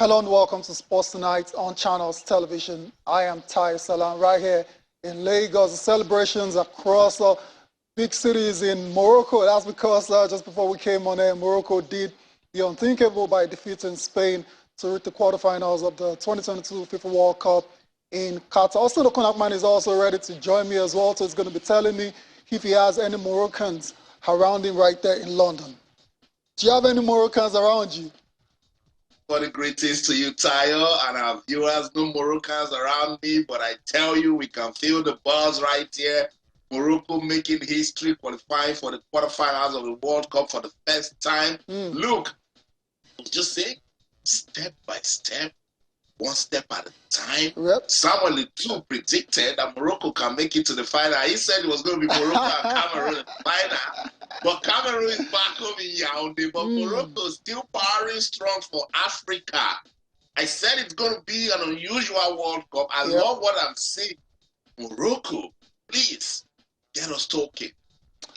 Hello and welcome to Sports Tonight on Channels Television. I am Ty Salam right here in Lagos. The celebrations across big cities in Morocco. That's because just before we came on air, Morocco did the unthinkable by defeating Spain to reach the quarterfinals of the 2022 FIFA World Cup in Qatar. Also, the Konakman is also ready to join me as well, so he's going to be telling me if he has any Moroccans around him right there in London. Do you have any Moroccans around you? For the greetings to you, Tayo, and our viewers. No Moroccans around me, but I tell you, we can feel the buzz right here. Morocco making history, qualifying for the quarterfinals of the World Cup for the first time. Look, just say, step by step, one step at a time. Yep. Samuel Eto'o predicted that Morocco can make it to the final. He said it was going to be Morocco and Cameroon in the final. But Cameroon is back home in Yaoundé. But Morocco is still powering strong for Africa. I said it's going to be an unusual World Cup. I love what I'm seeing. Morocco, please, get us talking.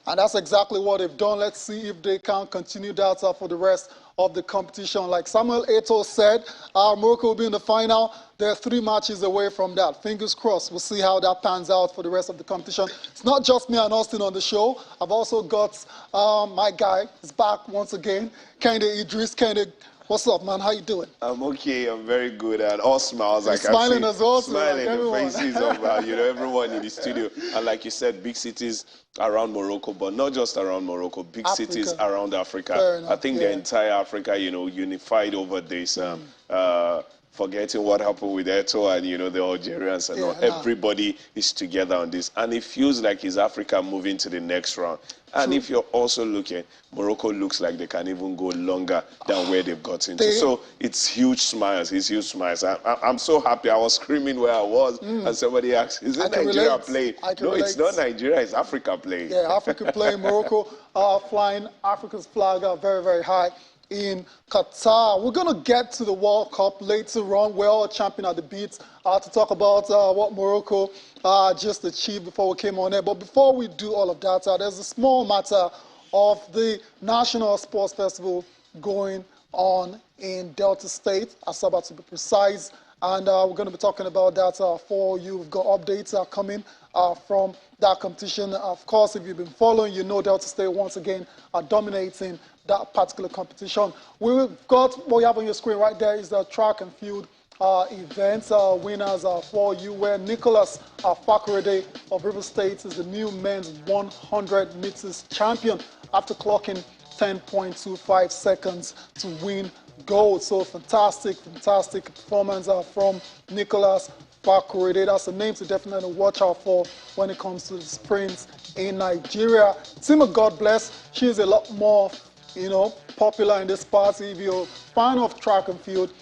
And that's exactly what they've done. Let's see if they can continue that for the rest of the competition. Like Samuel Eto'o said, Morocco will be in the final. They're 3 matches away from that. Fingers crossed. We'll see how that pans out for the rest of the competition. It's not just me and Austin on the show. I've also got my guy. He's back once again. Kende Idris. Kende, what's up, man? How you doing? I'm okay. I'm very good. And all smiles. You're smiling as well. Smiling like the faces of everyone in the studio. And like you said, big cities around Morocco, but not just around Morocco. Big cities around Africa. I think the entire Africa, unified over this. Forgetting what happened with Eto'o and, the Algerians and all. Everybody is together on this. And it feels like it's Africa moving to the next round. And if you're also looking, Morocco looks like they can even go longer than where they've gotten to. So it's huge smiles. It's huge smiles. I'm so happy. I was screaming where I was, and somebody asked, is it Nigeria playing? No, it's not Nigeria. It's Africa playing. Yeah, Africa playing. Morocco flying Africa's flag very, very high in Qatar. We're going to get to the World Cup later on. We're all champion at the beats to talk about what Morocco just achieved before we came on air. But before we do all of that, there's a small matter of the National Sports Festival going on in Delta State, Asaba to be precise. And we're going to be talking about that for you. We've got updates coming from that competition. Of course, if you've been following, you know Delta State once again are dominating that particular competition. We've got what you have on your screen right there is the track and field events winners for you, where Nicholas Fakorede of River State is the new men's 100 meters champion after clocking 10.25 seconds to win gold. So fantastic performance from Nicholas Fakorede. That's a name to definitely watch out for when it comes to the sprints in Nigeria. Tima, God bless, she's a lot more popular in this party. If you're a fan of track and field,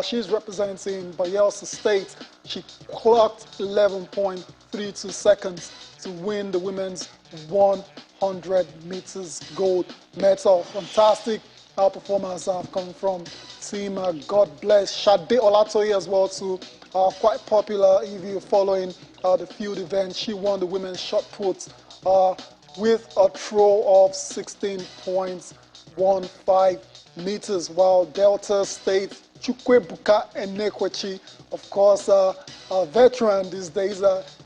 she's representing Bayelsa State. She clocked 11.32 seconds to win the women's 100 meters gold medal. Fantastic performance coming from team. God bless. Shade Olatoye as well too. Quite popular if you're following the field event. She won the women's shot put with a throw of 16.15 meters, while Delta State Chukwebuka Enekwechi, of course, a veteran these days,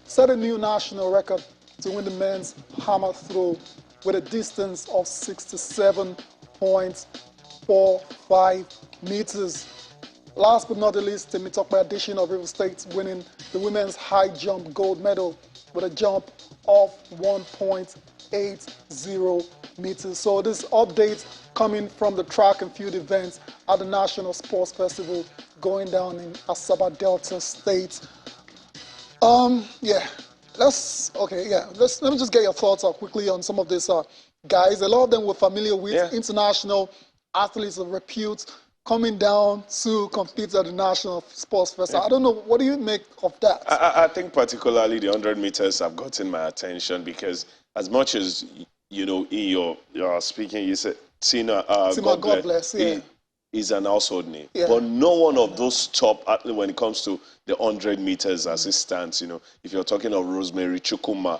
set a new national record to win the men's hammer throw with a distance of 67.45 meters. Last but not the least, Temitope Addition of River State winning the women's high jump gold medal with a jump of 1.80 meters. So this update coming from the track and field events at the National Sports Festival going down in Asaba, Delta State. Let me just get your thoughts quickly on some of these guys. A lot of them we're familiar with, international athletes of repute coming down to compete at the National Sports Festival. I don't know, what do you make of that? I think particularly the 100 meters have gotten my attention because as much as, in your speaking, you said Tina, God bless, is an household name. But no one of those top athletes when it comes to the 100 meters as it stands, if you're talking of Rosemary Chukuma,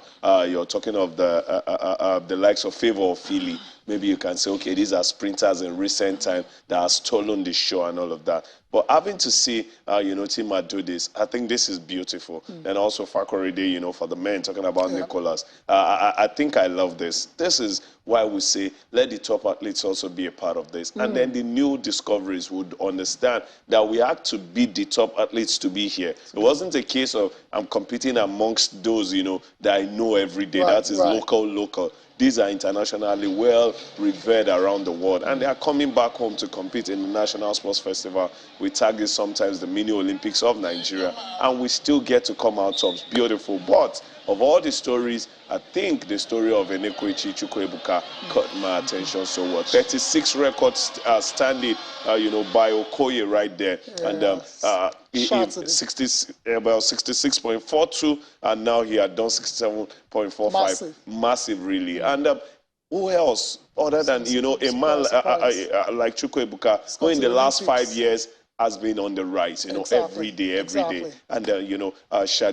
you're talking of the likes of Favor Philly, maybe you can say, okay, these are sprinters in recent time that have stolen the show and all of that. But having to see, Tima do this, I think this is beautiful. And also Fakorede, for the men, talking about Nicholas. I think I love this. This is why we say, let the top athletes also be a part of this. And then the new discoveries would understand that we had to beat the top athletes to be here. It wasn't a case of I'm competing amongst those, that I know every day. That is local. These are internationally well revered around the world, and they are coming back home to compete in the National Sports Festival. We target sometimes the mini Olympics of Nigeria, and we still get to come out tops. Beautiful. But of all the stories, I think the story of Enekwechi Chukwuebuka caught my attention so well. 36 records standing, by Okoye right there, and about 66.42, and now he had done 67.45. Massive, really. And who else other than a man like Chukwuebuka, who in the last 5 years has been on the rise, every day. And Shadi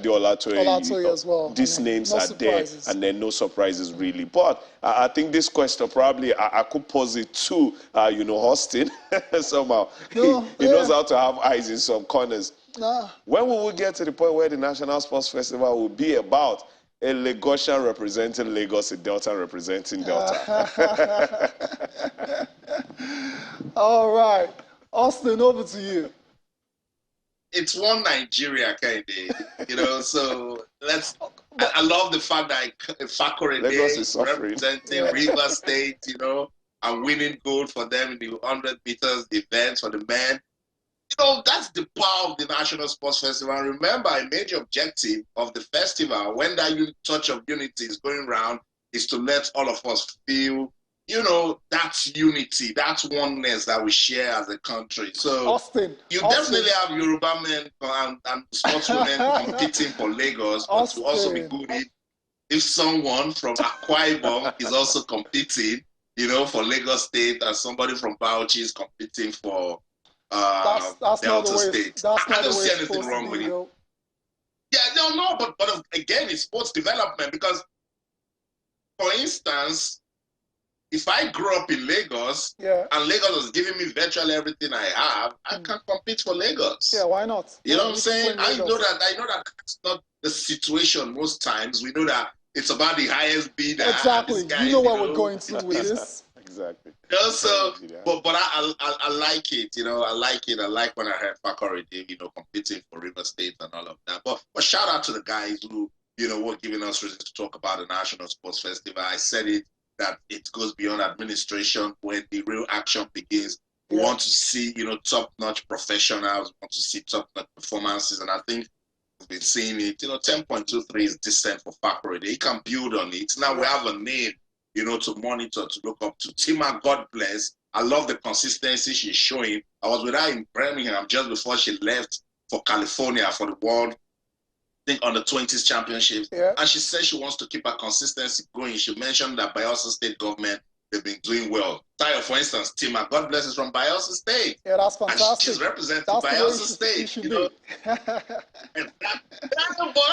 Olatoye as well. These names are there, and then no surprises really. But I think this question probably I could pose it to Austin somehow. He knows how to have eyes in some corners. When will we get to the point where the National Sports Festival will be about a Lagosian representing Lagos, a Delta representing Delta? All right. Austin, over to you. It's one Nigeria, kind of, so I love the fact that Fakorede is representing Rivers State, and winning gold for them in the 100 meters event for the men. That's the power of the National Sports Festival. And remember, a major objective of the festival, when that touch of unity is going around, is to let all of us feel that unity, that oneness that we share as a country. So Austin, definitely have Yoruba men and sportswomen competing for Lagos, but to also be good if someone from Akwa Ibom is also competing, for Lagos State, and somebody from Bauchi is competing for Delta State. I don't see anything wrong with it. Yeah, no, but again, it's sports development, because, for instance, if I grew up in Lagos and Lagos was giving me virtually everything I have, I can compete for Lagos. Yeah, why not? You know what I'm saying? I know that that's not the situation most times. We know that it's about the highest bidder. Exactly. Guys, you know what we're going to with this. Exactly. So, but I like it. I like it. I like when I heard Fakorede, competing for River State and all of that. But shout out to the guys who, were giving us reasons to talk about the National Sports Festival. I said it, that it goes beyond administration when the real action begins. We want to see, top-notch professionals, want to see top-notch performances, and I think we've been seeing it. 10.23 is decent for Fakorede. He can build on it. Now we have a name, to monitor, to look up to. Tima, God bless. I love the consistency she's showing. I was with her in Birmingham just before she left for California for the World, I think, under 20s championships. And she said she wants to keep her consistency going. She mentioned that Bayelsa State government, they've been doing well. Tayo, for instance, Tima, God bless, is from Bayelsa State. Yeah, that's fantastic. And she's representing Bayelsa State. But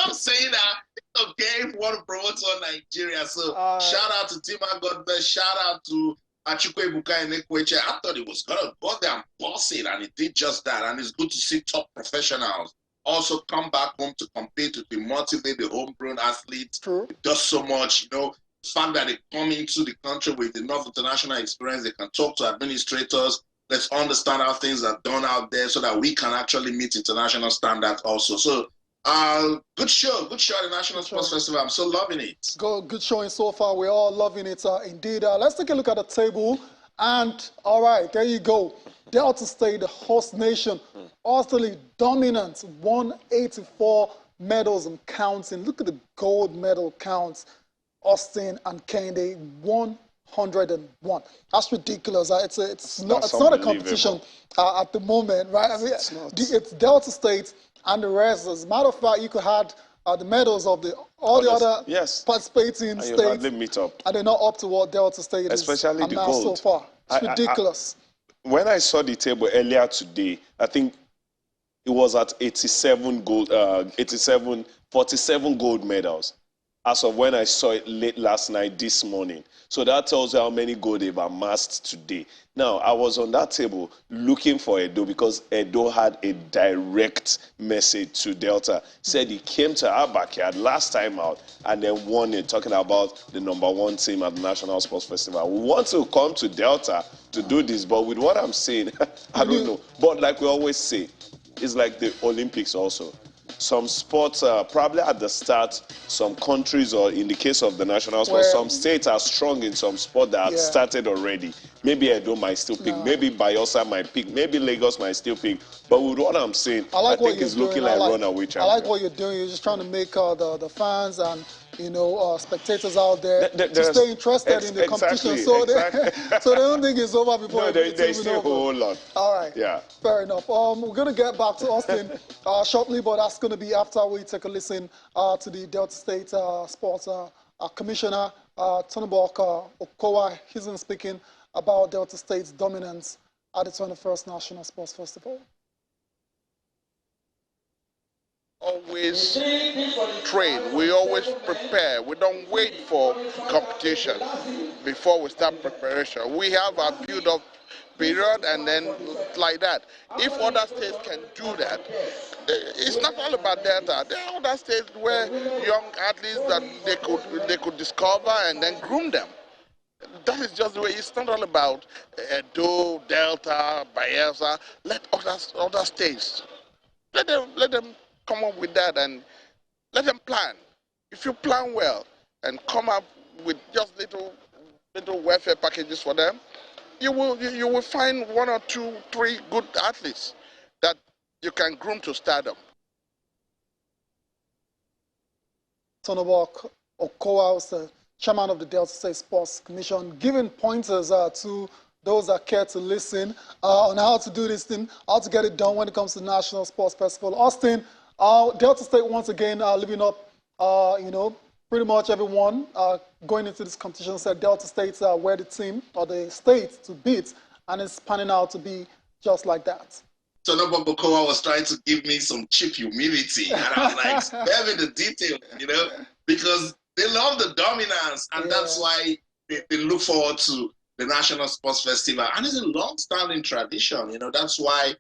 I'm saying that it's okay if you want to promote on Nigeria. So shout out to Tima, God bless. Shout out to Chukwuebuka and Enekwechi. I thought it was going to go there and boss it, and it did just that. And it's good to see top professionals also come back home to compete, to motivate the homegrown athletes. True. It does so much, the fact that they come into the country with enough international experience, they can talk to administrators. Let's understand how things are done out there so that we can actually meet international standards also. So, good show at the National Sports Festival. I'm so loving it. Good showing so far. We're all loving it indeed. Let's take a look at the table. And, all right, there you go. Delta State, the host nation, utterly dominant, 184 medals and counting. Look at the gold medal counts. Austin and Kende, 101. That's ridiculous. It's not a competition at the moment, right? I mean, it's Delta State and the rest. As a matter of fact, you could have the medals of all the other participating states, and they're not up to what Delta State especially is the gold so far. It's ridiculous. When I saw the table earlier today, I think it was at 47 gold, 47 gold medals. as of when I saw it late last night, this morning. So that tells you how many gold they've amassed today. Now, I was on that table looking for Edo because Edo had a direct message to Delta. Said he came to our backyard last time out and then won it, talking about the #1 team at the National Sports Festival. We want to come to Delta to do this, but with what I'm saying, I don't know. But like we always say, it's like the Olympics also. Some sports, probably at the start, some countries, or in the case of the national sports, some states are strong in some sport that started already. Maybe Edo might still pick, maybe Bayelsa might pick, maybe Lagos might still pick. But with what I'm saying, I think it's looking like runaway champion. I like what you're doing. You're just trying to make the fans and spectators out there to stay interested in the competition, so they don't think it's over before it's still a whole lot. All right. Yeah. Fair enough. We're going to get back to Austin shortly, but that's going to be after we take a listen to the Delta State Sports Commissioner, Tonobok Okowa. He's been speaking about Delta State's dominance at the 21st National Sports Festival. Always train, we always prepare. We don't wait for competition before we start preparation. We have a build-up period and then like that. If other states can do that, it's not all about Delta. There are other states where young athletes that they could discover and then groom them. That is just the way. It's not all about Edo, Delta, Bayelsa. Let other states, let them come up with that and let them plan. If you plan well and come up with just little welfare packages for them, you will find 1 or 2, 3 good athletes that you can groom to stardom. Tonobok Okowa was the chairman of the Delta State Sports Commission, giving pointers to those that care to listen on how to do this thing, how to get it done when it comes to the National Sports Festival. Austin, Delta State once again living up, pretty much everyone going into this competition said Delta State were the team or the state to beat, and it's panning out to be just like that. So Tonobok Okowa was trying to give me some cheap humility, and I was like, spare me the detail, because they love the dominance, and that's why they look forward to the National Sports Festival, and it's a long-standing tradition. That's why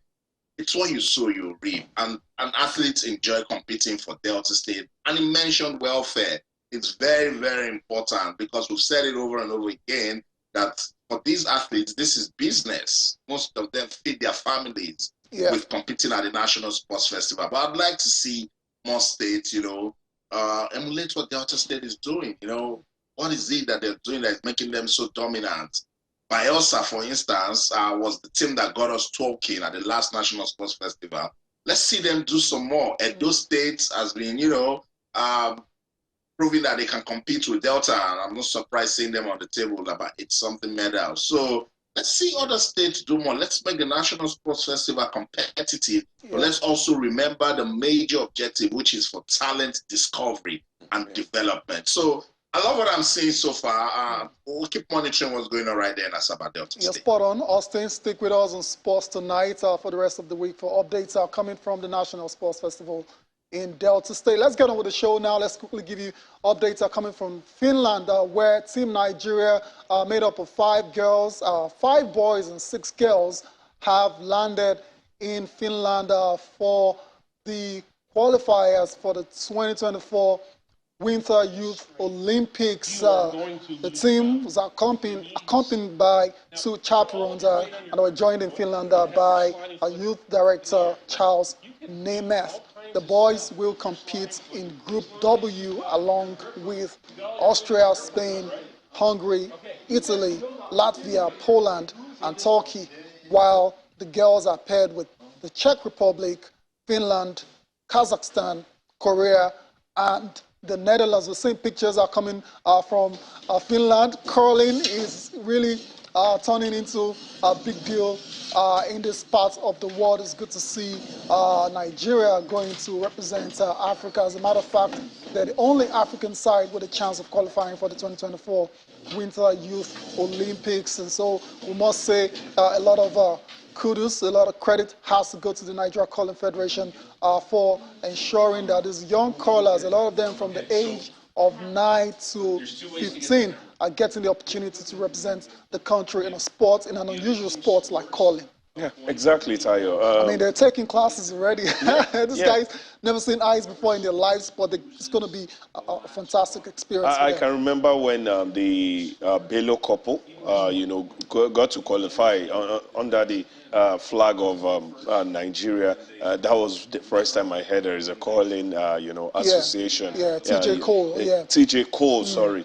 it's what you sow, you reap, and athletes enjoy competing for Delta State. And he mentioned welfare. It's very, very important because we've said it over and over again that for these athletes, this is business. Most of them feed their families with competing at the National Sports Festival. But I'd like to see more states, emulate what Delta State is doing. What is it that they're doing that is making them so dominant? Bayelsa, for instance, was the team that got us talking at the last National Sports Festival. Let's see them do some more. Edo State has been, proving that they can compete with Delta, and I'm not surprised seeing them on the table about 8-something medals. So let's see other states do more. Let's make the National Sports Festival competitive, but let's also remember the major objective, which is for talent discovery and development. So I love what I'm seeing so far. We'll keep monitoring what's going on right there in Asaba Delta State. You're spot on. Austin, stick with us on sports tonight for the rest of the week for updates coming from the National Sports Festival in Delta State. Let's get on with the show now. Let's quickly give you updates coming from Finland, where Team Nigeria, made up of 5 girls, 5 boys and 6 girls, have landed in Finland for the qualifiers for the 2024 Winter Youth Olympics. The team was accompanied by 2 chaperones and were joined in Finland by youth director Charles Nemeth. The boys will compete in Group W along with Austria, Spain, Hungary, Italy, Latvia, Poland, and Turkey, while the girls are paired with the Czech Republic, Finland, Kazakhstan, Korea, and the Netherlands. The same pictures are coming from Finland. Curling is really turning into a big deal in this part of the world. It's good to see Nigeria going to represent Africa. As a matter of fact, they're the only African side with a chance of qualifying for the 2024 Winter Youth Olympics. And so we must say a lot of kudos, a lot of credit has to go to the Nigeria Curling Federation for ensuring that these young curlers, a lot of them from the age of 9 to 15 are getting the opportunity to represent the country in a sport, in an unusual sport like curling. Yeah, exactly, Tayo. I mean, they're taking classes already. These guys never seen ice before in their lives, but it's going to be a fantastic experience. I can remember when the Bello couple, got to qualify under the flag of Nigeria. That was the first time I heard there is a curling, association. Yeah, TJ Cole. TJ Cole, sorry.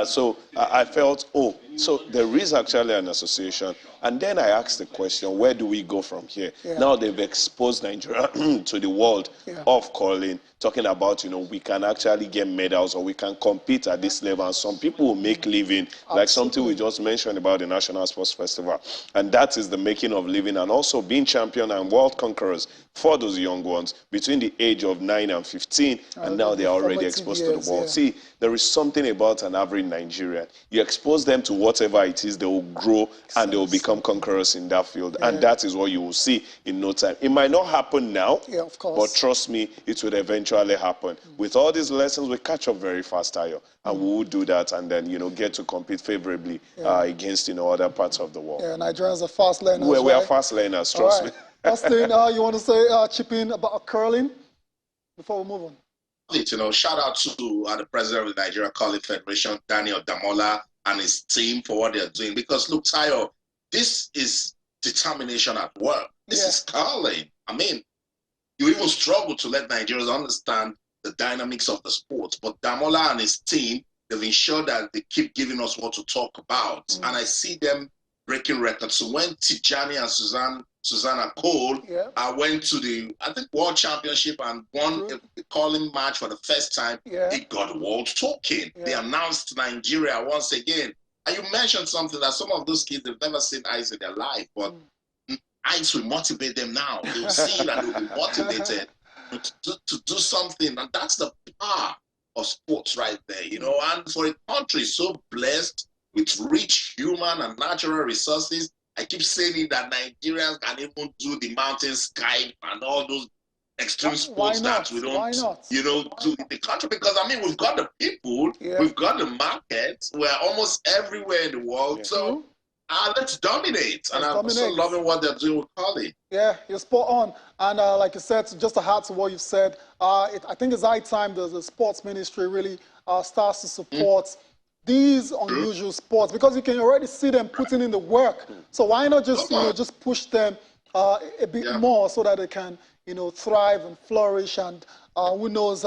So I felt, so there is actually an association. And then I asked the question, where do we go from here? Now they've exposed Nigeria to the world of curling, talking about, we can actually get medals or we can compete at this level. And some people will make living, like something we just mentioned about the National Sports Festival. And that is the making of living and also being champion and world conquerors for those young ones between the age of 9 and 15. And now they are already exposed to the world. See, there is something about an average Nigerian. You expose them to whatever it is, they will grow and they will become conquerors in that field. And that is what you will see in no time. It might not happen now, of course, but trust me, it will eventually happen. With all these lessons, we catch up very fast, Tayo. And we will do that and then, get to compete favorably against, other parts of the world. Yeah, Nigerians are fast learners. We are fast learners, trust me. Austin, you want to say, chip in about curling before we move on? Shout out to the president of the Nigeria Curling Federation, Daniel Damola, and his team for what they're doing. Because look, Tayo, this is determination at work. This is curling. I mean, you even struggle to let Nigerians understand the dynamics of the sport. But Damola and his team, they've ensured that they keep giving us what to talk about. And I see them breaking records. So when Tijani and Susanna Cole went to the, I think, World Championship and won a curling match for the first time, it got the world talking. They announced Nigeria once again. And you mentioned something that some of those kids, they've never seen ice in their life, but ice will motivate them now. They will see it and they will be motivated to do something. And that's the power of sports right there, And for a country so blessed with rich human and natural resources, I keep saying that Nigerians can even do the mountain sky and all those extreme sports that we don't, do in the country. Because, we've got the people, we've got the market, we're almost everywhere in the world. So let's dominate. And I'm so loving what they're doing with curling. Yeah, you're spot on. And like you said, just to add to what you've said, I think it's high time the sports ministry really starts to support these unusual sports, because you can already see them putting in the work. So why not just just push them a bit more so that they can thrive and flourish, and who knows,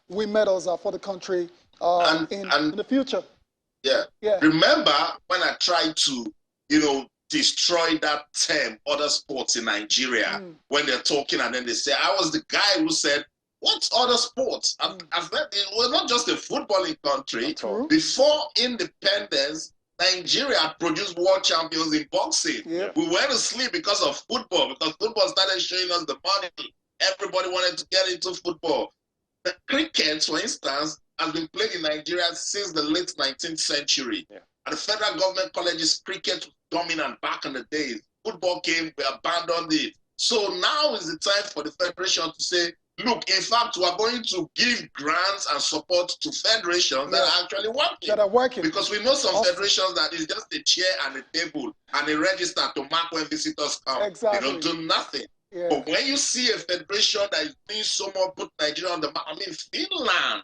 win medals for the country in the future. Remember when I tried to destroy that term other sports in Nigeria, when they're talking and then they say I was the guy who said, what other sports? We're not just a footballing country. Before independence, Nigeria produced world champions in boxing. We went to sleep because of football, because football started showing us the money. Everybody wanted to get into football. The cricket, for instance, has been played in Nigeria since the late 19th century. And the federal government colleges, cricket was dominant back in the days. Football came, we abandoned it. So now is the time for the federation to say, look, in fact, we are going to give grants and support to federations that are actually working. Because we know some federations that is just a chair and a table and a register to mark when visitors come. They don't do nothing. But when you see a federation that is doing so much, put Nigeria on the map, Finland.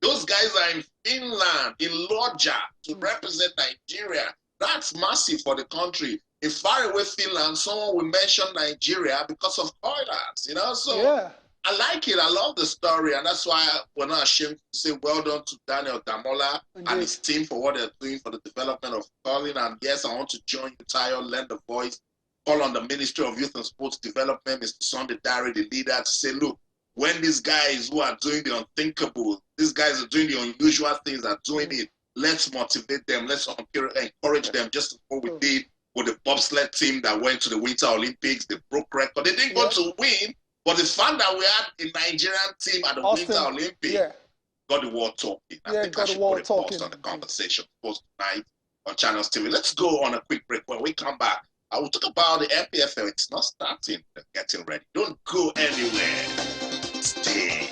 Those guys are in Finland, in Lodja, to represent Nigeria. That's massive for the country. In faraway Finland, someone will mention Nigeria because of curlers, So I like it. I love the story, and that's why we're not ashamed to say well done to Daniel Damola and his team for what they're doing for the development of curling. And yes, I want to join you, Tayo, lend a voice, call on the Ministry of Youth and Sports Development, Mr. Sunday Dari, the leader, to say, look, when these guys who are doing the unthinkable, these guys are doing the unusual things, are doing it, let's motivate them, let's encourage them, just as what we did with the bobsled team that went to the Winter Olympics. They broke record. They didn't go to win, but the fact that we had a Nigerian team at the Winter Olympics got the world talking. I think I should put a pause on the conversation post tonight on Channels TV. Let's go on a quick break. When we come back, I will talk about the MPFL. It's not starting, they're getting ready. Don't go anywhere. Stay.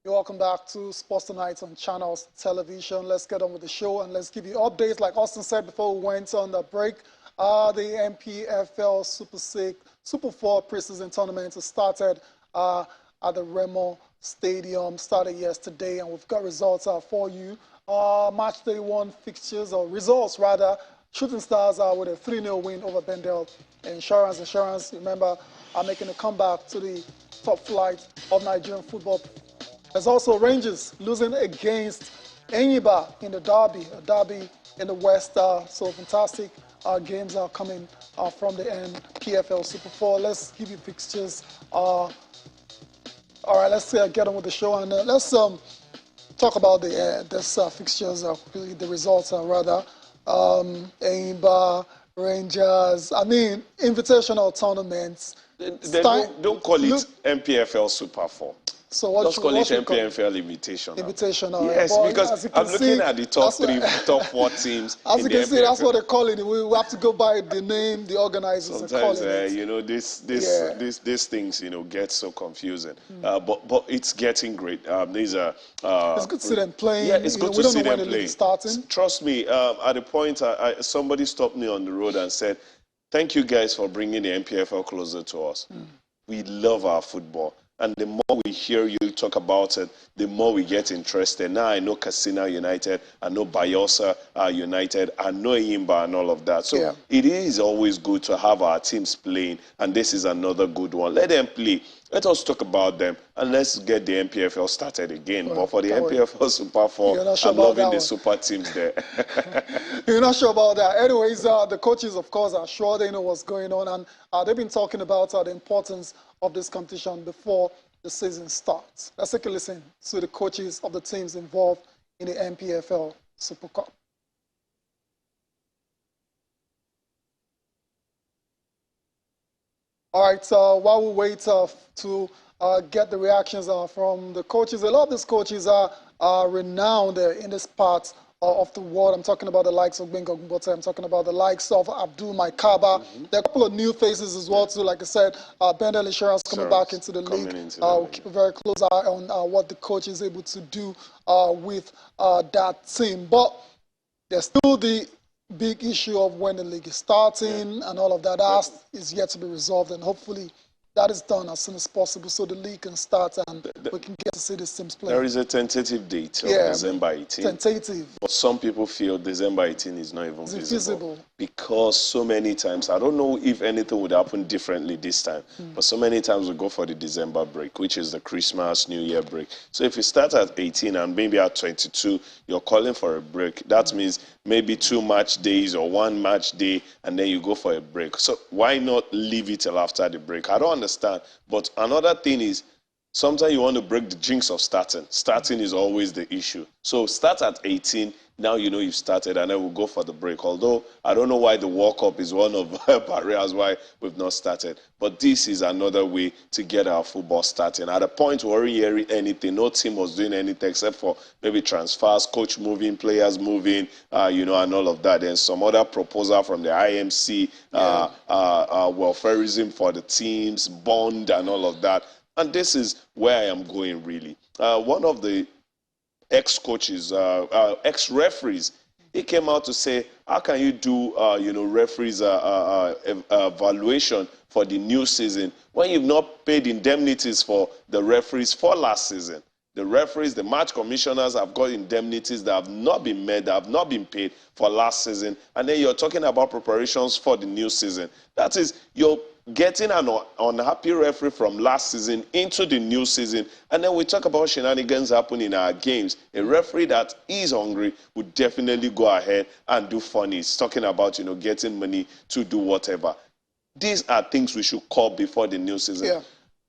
You're welcome back to Sports Tonight on Channels Television. Let's get on with the show and let's give you updates. Like Austin said before we went on the break, the MPFL Super 4 preseason tournament has started at the Remo Stadium, started yesterday, and we've got results for you. Match day 1 fixtures, or results rather. Shooting Stars with a 3-0 win over Bendel Insurance. Insurance, remember, are making a comeback to the top flight of Nigerian football. There's also Rangers losing against Enyiba in the derby, a derby in the West. So fantastic games are coming from the PFL Super 4. Let's give you fixtures. All right, let's get on with the show and let's talk about this fixtures, the results rather. Enyiba, Rangers, I mean, invitational tournaments. Don't call it MPFL Super 4. So what Just call it MPFL Invitational. Invitational. Yes, yeah. because I'm looking at the top 4 teams. As you can see, that's what they call it. We have to go by the name the organizers are calling it. You know, these things, you know, get so confusing. But it's getting great. These are. It's good to see them playing. Yeah, it's good to see them playing. Starting. Trust me. At a point, somebody stopped me on the road and said, "Thank you guys for bringing the MPFL closer to us. We love our football." And the more we hear you talk about it, the more we get interested. Now I know Katsina United, I know Bayelsa United, I know Enyimba and all of that. So it is always good to have our teams playing, and this is another good one. Let them play. Let us talk about them, and let's get the MPFL started again. Well, but for the MPFL Super 4, I'm loving the super teams there. You're not sure about that. Anyways, the coaches, of course, are sure they know what's going on, and they've been talking about the importance of this competition before the season starts. Let's take a listen to the coaches of the teams involved in the MPFL Super Cup. All right, while we wait to get the reactions from the coaches, a lot of these coaches are renowned in this part of the world. I'm talking about the likes of Benga Gumbote. I'm talking about the likes of Abdul Maikaba. There are a couple of new faces as well, too. Like I said, Bendel Insurance coming back into the league. We'll keep a very close eye on what the coach is able to do with that team. But there's still the big issue of when the league is starting and all of that. That is yet to be resolved, and hopefully that is done as soon as possible so the league can start and we can get to see these teams play. There is a tentative date of December 18. Tentative. But some people feel December 18 is not even visible. Because so many times, I don't know if anything would happen differently this time, but so many times we go for the December break, which is the Christmas, New Year break. So if you start at 18 and maybe at 22, you're calling for a break. That means maybe 2 match days or 1 match day, and then you go for a break. So why not leave it till after the break? I don't understand. But another thing is, sometimes you want to break the jinx of starting. Starting is always the issue. So start at 18. Now you know you've started, and then we'll go for the break. Although I don't know why the World Cup is one of the barriers why we've not started. But this is another way to get our football starting. At a point, we weren't hearing anything. No team was doing anything except for maybe transfers, coach moving, players moving, you know, and all of that. And some other proposal from the IMC, welfareism for the teams, bond, and all of that. And this is where I am going, really. One of the ex-coaches, ex-referees, he came out to say, how can you do, you know, referees evaluation for the new season when you've not paid indemnities for the referees for last season? The referees, the match commissioners have got indemnities that have not been made, that have not been paid for last season. And then you're talking about preparations for the new season. That is, you're getting an unhappy referee from last season into the new season. And then we talk about shenanigans happening in our games. A referee that is hungry would definitely go ahead and do funnies, talking about, you know, getting money to do whatever. These are things we should call before the new season. Yeah.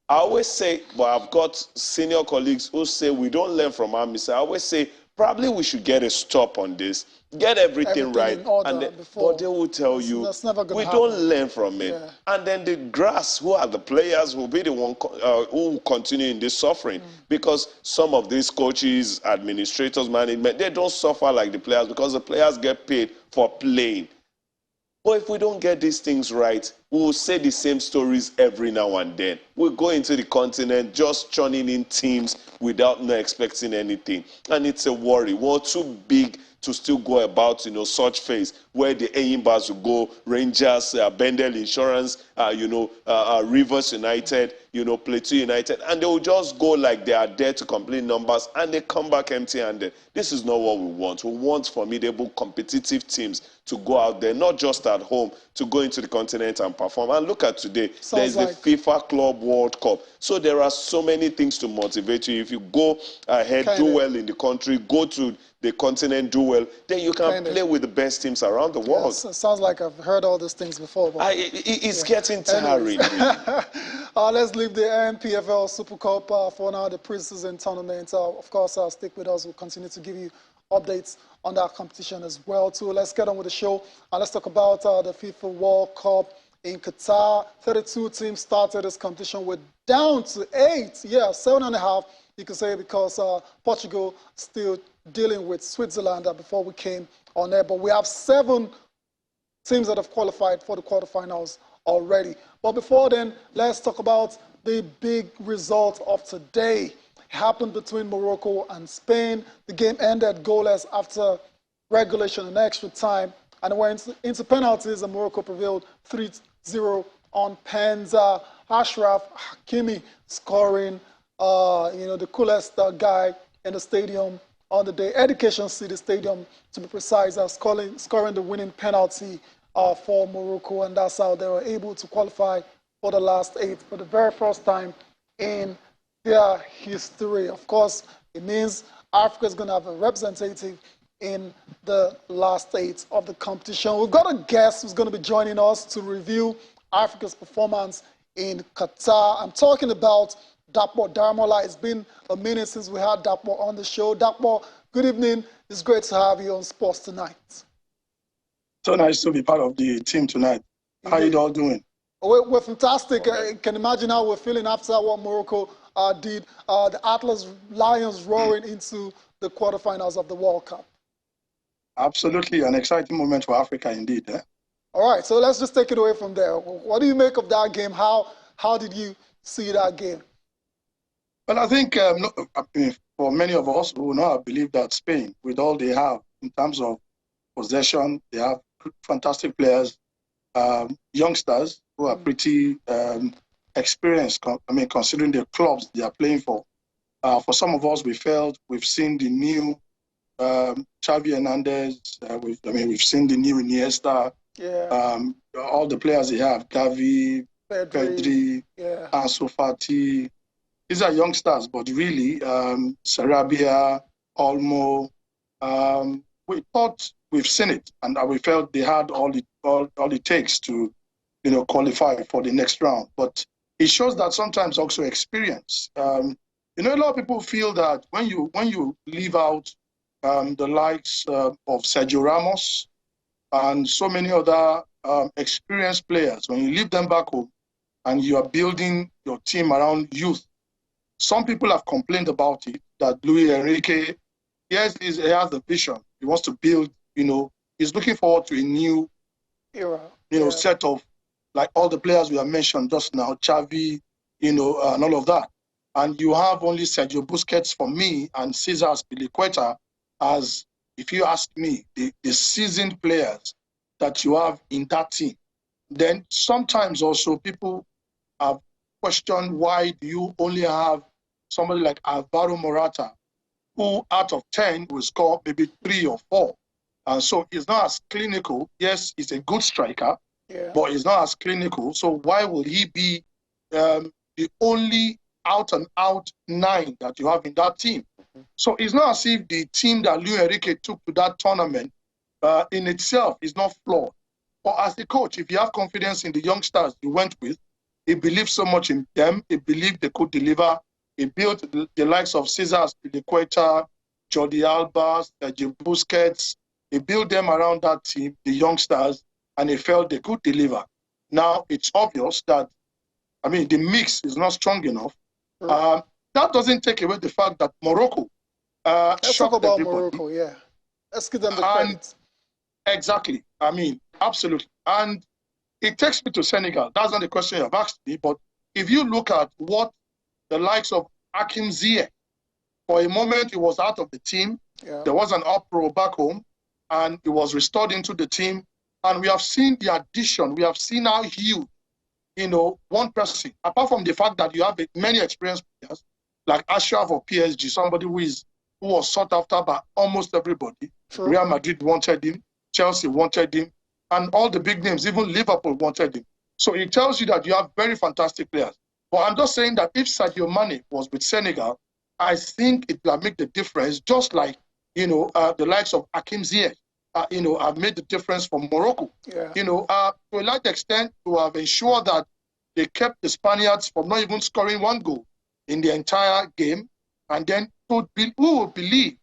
I always say, but I've got senior colleagues who say we don't learn from our mistakes. I always say, probably we should get a stop on this, get everything right, and then, but they will tell you we don't learn from it. Yeah. And then the grass, who are the players, will be the one who will continue in this suffering, because some of these coaches, administrators, management, they don't suffer like the players because the players get paid for playing. But if we don't get these things right, we will say the same stories every now and then. We'll go into the continent just churning in teams without not expecting anything. And it's a worry. We're too big to still go about, such phase where the Eyimbas will go, Rangers, Bendel Insurance, Rivers United, Plateau United, and they will just go like they are there to complete numbers, and they come back empty-handed. This is not what we want. We want formidable, competitive teams to go out there, not just at home, to go into the continent and perform. And look at today, there's the FIFA Club World Cup. So there are so many things to motivate you. If you go ahead, do well in the country, go to the continent, do well, then you can play with the best teams around the world. Yeah, sounds like I've heard all these things before. But it's getting tiring. Let's leave the NPFL Super Cup for now, the preseason tournament. Of course, stick with us. We'll continue to give you updates on that competition as well, too. Let's get on with the show. Let's talk about the FIFA World Cup in Qatar. 32 teams started this competition. We're down to 8. Yeah, 7.5, you can say, because Portugal still dealing with Switzerland before we came on there. But we have 7 teams that have qualified for the quarterfinals already. But before then, let's talk about the big result of today. It happened between Morocco and Spain. The game ended goalless after regulation and extra time, and it went into penalties, and Morocco prevailed 3-0 on pens. Ashraf Hakimi scoring, the coolest guy in the stadium on the day, Education City Stadium to be precise, scoring the winning penalty for Morocco, and that's how they were able to qualify for the last 8 for the very first time in their history. Of course, it means Africa is going to have a representative in the last 8 of the competition. We've got a guest who's going to be joining us to review Africa's performance in Qatar. I'm talking about Dapo Darmola. It's been a minute since we had Dapo on the show. Dapo, good evening. It's great to have you on Sports Tonight. So nice to be part of the team tonight. How are you all doing? We're fantastic. I can imagine how we're feeling after what Morocco did. The Atlas Lions roaring into the quarterfinals of the World Cup. Absolutely an exciting moment for Africa indeed. All right, so let's just take it away from there. What do you make of that game? How did you see that game? Well, I think for many of us who now believe that Spain, with all they have in terms of possession, they have fantastic players, youngsters who are pretty experienced, considering the clubs they are playing for. For some of us, we've seen the new Xavi Hernandez, we've seen the new Iniesta, all the players they have, Gavi, Pedri, Ansu Fati. These are youngsters, but really, Sarabia, Olmo, we thought we've seen it, and we felt they had all it takes to, qualify for the next round. But it shows that sometimes also experience. A lot of people feel that when you leave out the likes of Sergio Ramos and so many other experienced players, when you leave them back home and you are building your team around youth, some people have complained about it, that Luis Enrique, yes, he has a vision. He wants to build, he's looking forward to a new era, set of, like all the players we have mentioned just now, Xavi, and all of that. And you have only Sergio Busquets for me and Cesar Azpilicueta as, if you ask me, the seasoned players that you have in that team. Then sometimes also people have questioned, why do you only have somebody like Alvaro Morata, who out of 10 will score maybe 3 or 4. And so he's not as clinical. Yes, he's a good striker, but he's not as clinical. So why will he be the only out-and-out 9 that you have in that team? So it's not as if the team that Luis Enrique took to that tournament in itself is not flawed. But as the coach, if you have confidence in the youngsters you went with, he believed so much in them, he believed they could deliver. He built the likes of Cesar Azpilicueta, Jordi Alba, Sergio Busquets. He built them around that team, the youngsters, and he felt they could deliver. Now, it's obvious that, the mix is not strong enough. That doesn't take away the fact that Morocco Let's talk about everybody. Morocco, Let's give them the credit. Exactly. Absolutely. And it takes me to Senegal. That's not the question you have asked me, but if you look at what the likes of Hakim Ziyech, for a moment he was out of the team. Yeah. There was an uproar back home, and he was restored into the team. And we have seen the addition. We have seen how huge, one person, apart from the fact that you have many experienced players, like Ashraf of PSG, somebody who was sought after by almost everybody. Sure. Real Madrid wanted him, Chelsea wanted him, and all the big names, even Liverpool wanted him. So it tells you that you have very fantastic players. But I'm just saying that if Sadio Mane was with Senegal, I think it will make the difference, just like, the likes of Hakim Ziyech, have made the difference for Morocco. Yeah. To a large extent, to have ensured that they kept the Spaniards from not even scoring one goal in the entire game. And then who will believe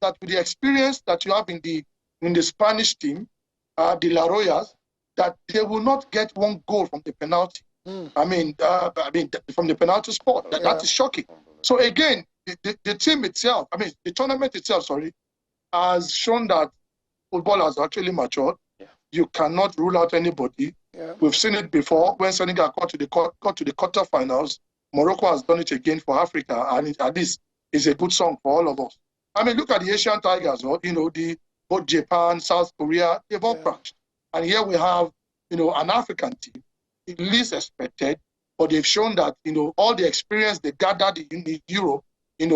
that with the experience that you have in the Spanish team, the La Royas, that they will not get one goal from the penalty. I mean, from the penalty spot. That is shocking. So again, the team itself, the tournament itself, has shown that football has actually matured. Yeah. You cannot rule out anybody. Yeah. We've seen it before when Senegal got to the quarterfinals. Morocco has done it again for Africa, and at least it's a good song for all of us. Look at the Asian Tigers, both Japan, South Korea, they've all crashed. And here we have, an African team, least expected, but they've shown that, all the experience they gathered in Europe,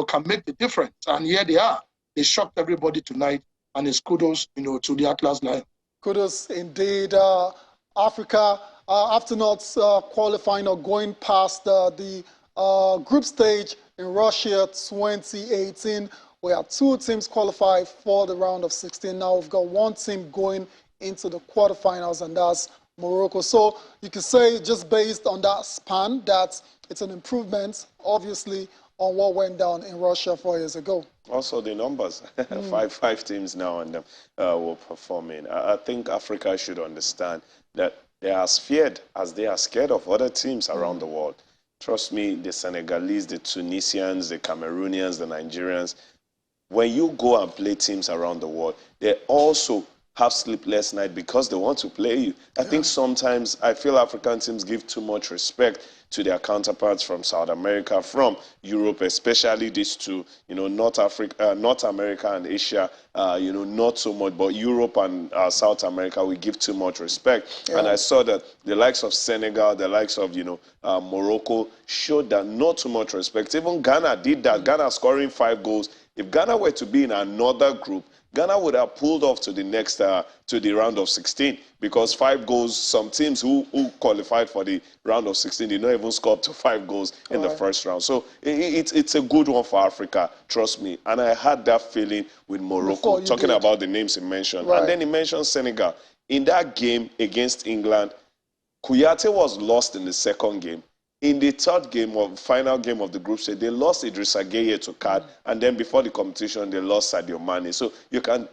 can make the difference. And here they are. They shocked everybody tonight, and it's kudos, to the Atlas Lions. Kudos indeed. Africa, after not qualifying or going past the group stage in Russia 2018, we had 2 teams qualified for the round of 16. Now we've got 1 team going into the quarterfinals, and that's Morocco. So you can say, just based on that span, that it's an improvement, obviously, on what went down in Russia 4 years ago. Also the numbers, five teams now, and will perform in. I think Africa should understand that they are as feared as they are scared of other teams around the world. Trust me, the Senegalese, the Tunisians, the Cameroonians, the Nigerians, when you go and play teams around the world, they also have sleepless nights because they want to play you. I think sometimes I feel African teams give too much respect to their counterparts from South America, from Europe, especially these two, North America and Asia, not so much, but Europe and South America, we give too much respect. Yeah. And I saw that the likes of Senegal, the likes of, Morocco showed that not too much respect. Even Ghana did that. Ghana scoring 5 goals. If Ghana were to be in another group, Ghana would have pulled off to the next, to the round of 16, because 5 goals, some teams who qualified for the round of 16 did not even score up to 5 goals in the first round. So it's a good one for Africa, trust me. And I had that feeling with Morocco, talking about the names he mentioned. Right. And then he mentioned Senegal. In that game against England, Kouyaté was lost in the second game. In the third game, or final game of the group stage, they lost Idrissa Gueye to card, and then before the competition, they lost Sadio Mane. So you can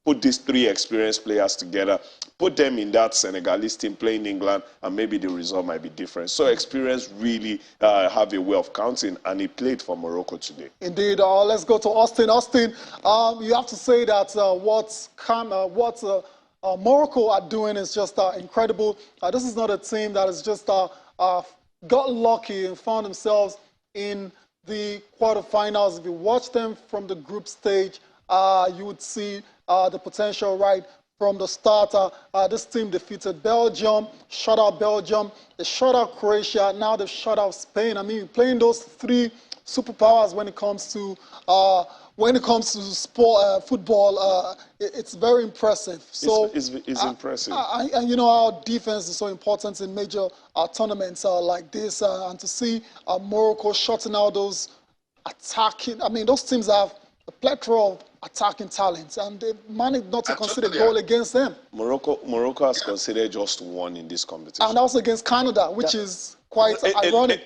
put these 3 experienced players together, put them in that Senegalese team playing England, and maybe the result might be different. So experience really have a way of counting, and he played for Morocco today. Indeed. Let's go to Austin. Austin, you have to say that what Morocco are doing is just incredible. This is not a team that is just got lucky and found themselves in the quarterfinals. If you watch them from the group stage, you would see the potential right from the start. This team defeated Belgium, shut out Belgium, they shut out Croatia, now they've shut out Spain. Playing those 3 superpowers when it comes to football, it's very impressive. So it's impressive. And our defense is so important in major tournaments like this, and to see Morocco shutting out those attacking. Those teams have a plethora of attacking talents, and they managed not to concede a goal against them. Morocco has conceded just 1 in this competition, and also against Canada, which is quite ironic.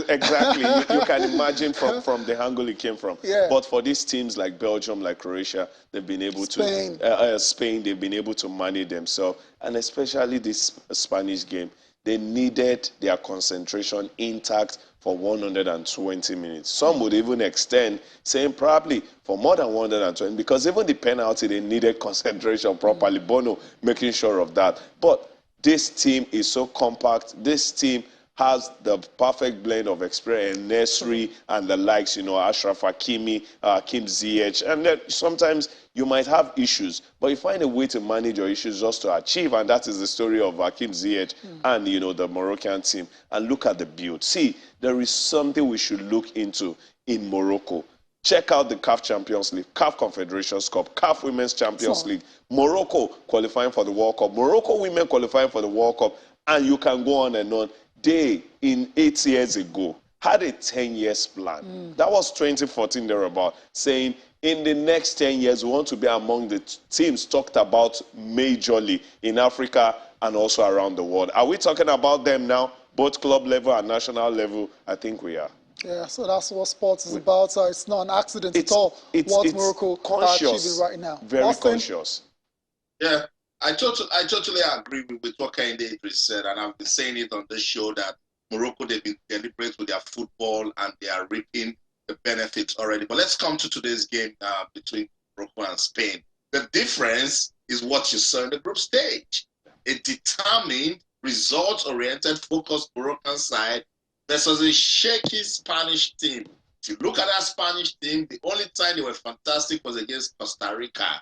Exactly. you can imagine from the angle it came from. Yeah. But for these teams like Belgium, like Croatia, they've been able to Spain, they've been able to manage themselves, and especially this Spanish game. they needed their concentration intact for 120 minutes. Some would even extend, saying probably for more than 120, because even the penalty, they needed concentration properly. Bono making sure of that. But this team is so compact. This team has the perfect blend of experience, Nesri and the likes, Ashraf Hakimi, Kim Ziyech. And then sometimes you might have issues, but you find a way to manage your issues just to achieve. And that is the story of Kim Ziyech and, the Moroccan team. And look at the build. See, there is something we should look into in Morocco. Check out the CAF Champions League, CAF Confederations Cup, CAF Women's Champions League, Morocco qualifying for the World Cup, Morocco women qualifying for the World Cup, and you can go on and on. They, in 8 years ago, had a 10-year plan. That was 2014 thereabout, saying in the next 10 years, we want to be among the teams talked about majorly in Africa and also around the world. Are we talking about them now, both club level and national level? I think we are. Yeah, so that's what sports is about. So it's not an accident at all what Morocco are achieving right now. Very Austin? Conscious. Yeah. I totally agree with what Kehinde Idris said, and I've been saying it on this show that Morocco, they've been deliberate with their football and they are reaping the benefits already. But let's come to today's game between Morocco and Spain. The difference is what you saw in the group stage. A determined, results-oriented, focused Moroccan side versus a shaky Spanish team. If you look at that Spanish team, the only time they were fantastic was against Costa Rica.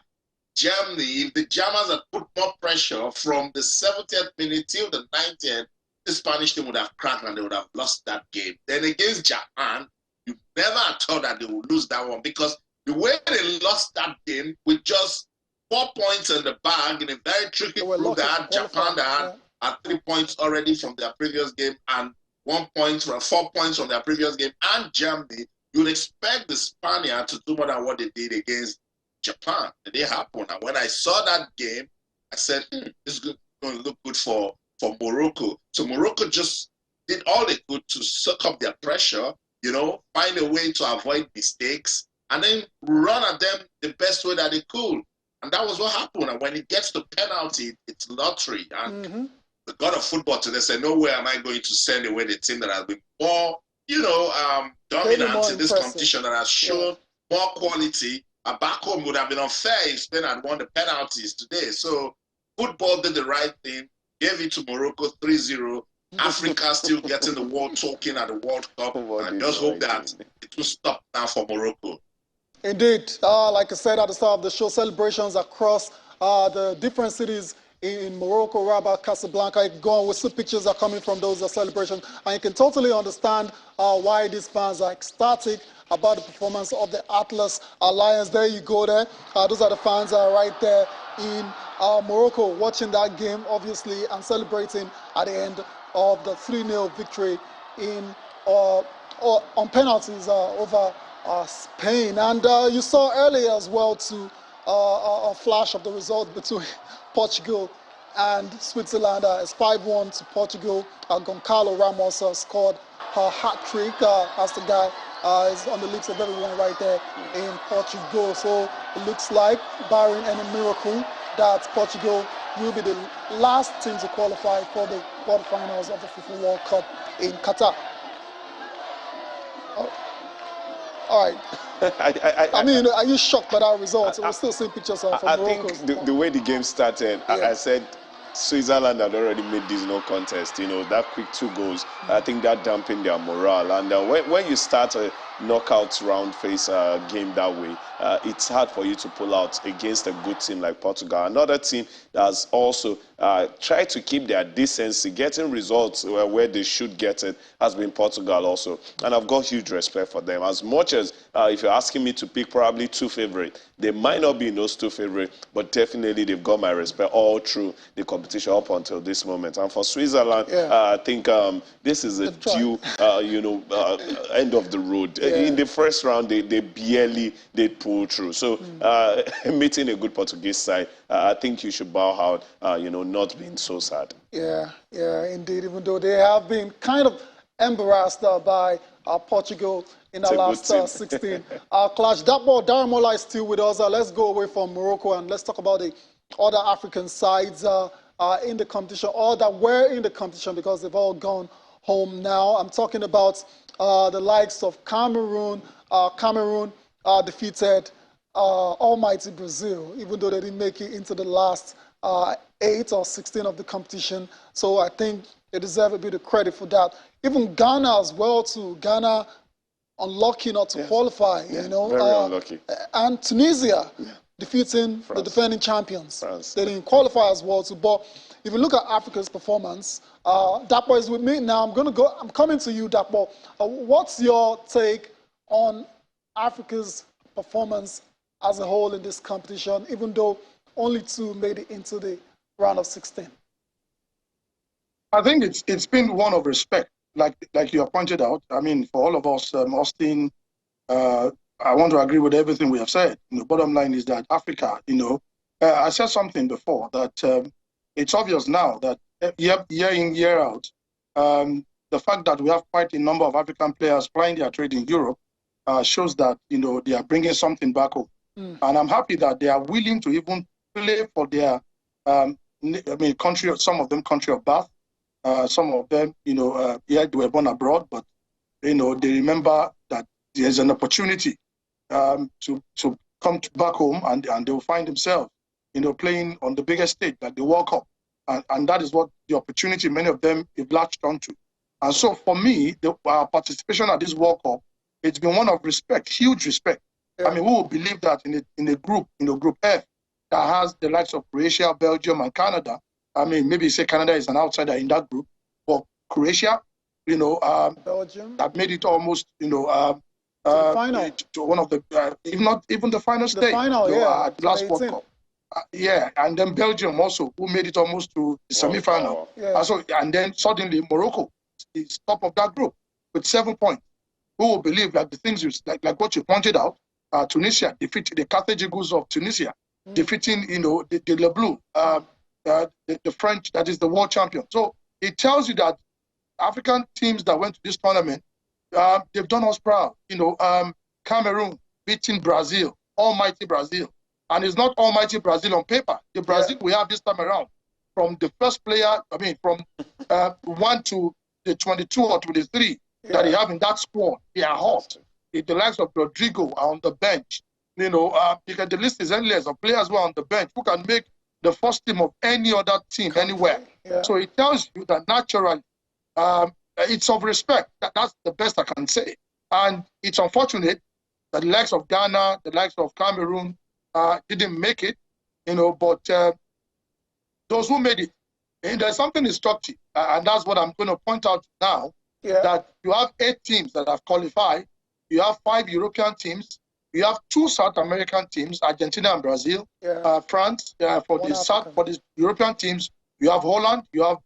Germany, if the Germans had put more pressure from the 70th minute till the 90th, the Spanish team would have cracked and they would have lost that game. Then against Japan, you never thought that they would lose that one because the way they lost that game with just 4 points in the bag in a very tricky group, they had Japan that had 3 points already from their previous game and 4 points from their previous game, and Germany, you'd expect the Spaniards to do more than what they did against Japan. It didn't happen. And when I saw that game, I said, this is going to look good for Morocco. So Morocco just did all they could to suck up their pressure, find a way to avoid mistakes, and then run at them the best way that they could. And that was what happened. And when it gets to penalty, it's lottery. And the god of football today said, no way am I going to send away the team that has been more, dominant in this competition, that has shown more quality. Back home would have been unfair if Spain had won the penalties today. So football did the right thing, gave it to Morocco 3-0. Africa still getting the world talking at the World Cup. And I just hope that it will stop now for Morocco. Indeed. Like I said at the start of the show, celebrations across the different cities in Morocco, Rabat, Casablanca. You can go on, we see pictures are coming from those celebrations. And you can totally understand why these fans are ecstatic about the performance of the Atlas Lions. There you go there. Those are the fans right there in Morocco watching that game, obviously, and celebrating at the end of the 3-0 victory on penalties over Spain. And you saw earlier as well a flash of the result between Portugal and Switzerland. It's 5-1 to Portugal. Goncalo Ramos scored her hat-trick as the guy is on the lips of everyone right there in Portugal. So it looks like, barring any miracle, that Portugal will be the last team to qualify for the quarterfinals of the FIFA World Cup in Qatar. All right. I mean, are you shocked by that result? We're still seeing pictures from Morocco. I think the way the game started, I said Switzerland had already made this no contest. That quick 2 goals, I think that dampened their morale. And when you start a knockout round phase game that way, it's hard for you to pull out against a good team like Portugal. Another team that's also tried to keep their decency, getting results where they should get it, has been Portugal also. And I've got huge respect for them. As much as, if you're asking me to pick probably 2 favorites, they might not be in those 2 favorites, but definitely they've got my respect all through the competition up until this moment. And for Switzerland, I think this is a due, end of the road. In the first round, they barely did pull through. So meeting a good Portuguese side, I think you should bow out, not being so sad. Yeah, indeed, even though they have been kind of embarrassed by Portugal in the last 16 clash. Daramola is still with us. Let's go away from Morocco and let's talk about the other African sides. in the competition, or that were in the competition, because they've all gone home now. I'm talking about the likes of Cameroon. Cameroon defeated almighty Brazil, even though they didn't make it into the last 8 or 16 of the competition. So I think they deserve a bit of credit for that. Even Ghana as well too. Ghana unlucky not to qualify, you know. Very unlucky. And Tunisia defeating the defending champions. They didn't qualify as well too. But if you look at Africa's performance, Dapo is with me now. I'm coming to you, Dapo. What's your take on Africa's performance as a whole in this competition, even though only 2 made it into the round of 16? I think it's been one of respect, like you have pointed out. I mean, for all of us, Austin, I want to agree with everything we have said. Bottom line is that Africa, I said something before that it's obvious now that year in, year out, the fact that we have quite a number of African players plying their trade in Europe shows that, they are bringing something back home. And I'm happy that they are willing to even play for their, country, some of them country of birth. Some of them, they were born abroad, but, they remember that there's an opportunity to come back home, and they will find themselves, playing on the biggest stage, like the World Cup. And that is what the opportunity many of them have latched onto. And so for me, the participation at this World Cup, it's been one of respect, huge respect. Yeah. I mean, who will believe that in a group, Group F, that has the likes of Croatia, Belgium, and Canada. I mean, maybe say Canada is an outsider in that group, but Croatia, Belgium, that made it almost, to the final, to one of the, if not even the final stage, the final, at last World Cup. And then Belgium also, who made it almost to the semi-final. And then suddenly Morocco is top of that group with 7 points. Who will believe that the things like what you pointed out, Tunisia defeated the Carthage Eagles of Tunisia, defeating the Le Bleu, the French, that is the world champion. So it tells you that African teams that went to this tournament, they've done us proud. Cameroon beating Brazil, almighty Brazil. And it's not almighty Brazil on paper. The Brazil we have this time around, from the first player, from 1 to the 22 or 23 that they have in that squad, they are hot. The likes of Rodrigo are on the bench. The list is endless of players who are on the bench who can make the first team of any other team anywhere. So it tells you that naturally, it's of respect. That's the best I can say. And it's unfortunate that the likes of Ghana, the likes of Cameroon didn't make it, but those who made it, and there's something instructive, and that's what I'm going to point out now, that you have 8 teams that have qualified, you have 5 European teams, you have 2 South American teams, Argentina and Brazil, France, for the European teams, you have Holland, you have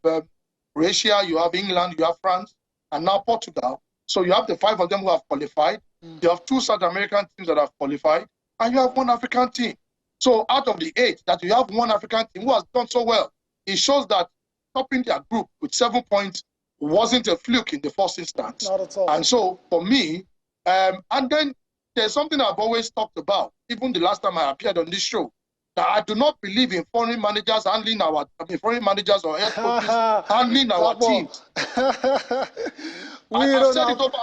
Croatia, you have England, you have France, and now Portugal. So you have the 5 of them who have qualified, you have 2 South American teams that have qualified, and you have 1 African team. So out of the 8, that you have 1 African team who has done so well, it shows that topping their group with 7 points wasn't a fluke in the first instance. Not at all. And so for me, and then there's something I've always talked about, even the last time I appeared on this show, that I do not believe in foreign managers handling foreign managers or head coaches handling our teams. I've said it over.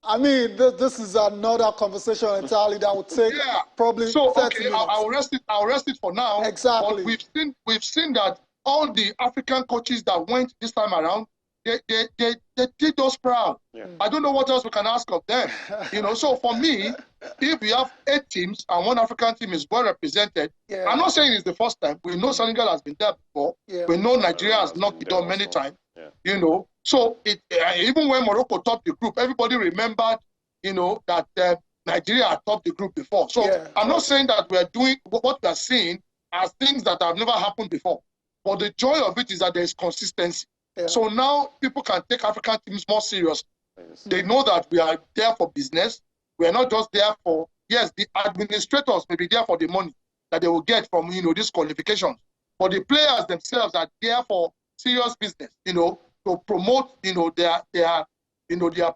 I mean, this is another conversation entirely that will take probably 30 minutes. I'll rest it for now. Exactly. But we've seen that all the African coaches that went this time around, they did us proud. I don't know what else we can ask of them. So for me, if we have 8 teams and 1 African team is well represented, I'm not saying it's the first time. We know Senegal has been there before. We know Nigeria has knocked it down many times. So even when Morocco topped the group, everybody remembered, that Nigeria had topped the group before. So I'm not saying that we're doing what we're seeing as things that have never happened before. But the joy of it is that there is consistency. So now people can take African teams more seriously. They know that we are there for business. We are not just there for, yes, the administrators may be there for the money that they will get from, these qualifications. But the players themselves are there for serious business, to promote, their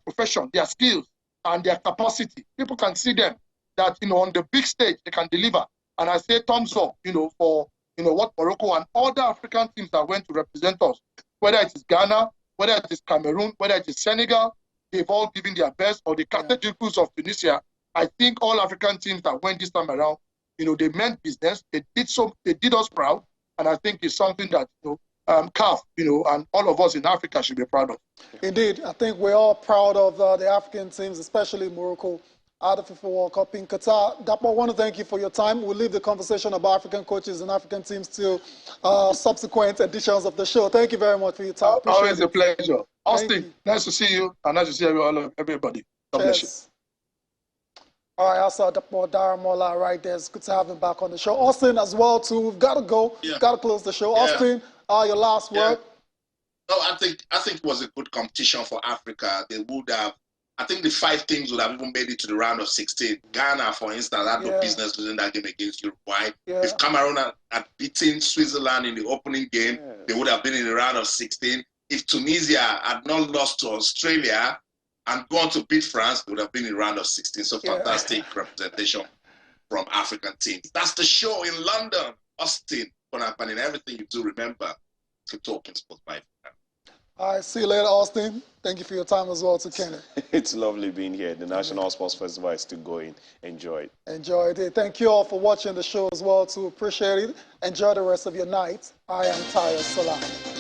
profession, their skills, and their capacity. People can see them that, on the big stage, they can deliver. And I say thumbs up, for, you know, what Morocco and other African teams that went to represent us, whether it is Ghana, whether it is Cameroon, whether it is Senegal, they've all given their best, or the cathedrals of Tunisia. I think all African teams that went this time around, you know, they meant business. They did us proud, and I think it's something that, you know, CAF, you know, and all of us in Africa should be proud of. Indeed, I think we're all proud of the African teams, especially Morocco, at the FIFA World Cup in Qatar. Dapo, I want to thank you for your time. We'll leave the conversation about African coaches and African teams to subsequent editions of the show. Thank you very much for your time. Always a pleasure. Austin, nice to see you, and nice to see everybody. God bless you. All right, I saw Dapo Daramola right there. It's good to have him back on the show. Austin as well, too. We've got to go. Yeah. Got to close the show. Yeah. Austin, your last word. No, I think it was a good competition for Africa. They would have, I think the 5 teams would have even made it to the round of 16. Ghana, for instance, had no business losing that game against Uruguay. If Cameroon had beaten Switzerland in the opening game, they would have been in the round of 16. If Tunisia had not lost to Australia and gone to beat France, they would have been in the round of 16. So fantastic representation from African teams. That's the show in London. Austin, and everything you do, remember, keep talking sports by. All right, see you later, Austin. Thank you for your time as well, to Kenneth. It's lovely being here. The National Sports Festival is still going. Enjoy it. Enjoy it. Thank you all for watching the show as well, too. Appreciate it. Enjoy the rest of your night. I am Tayo Salam.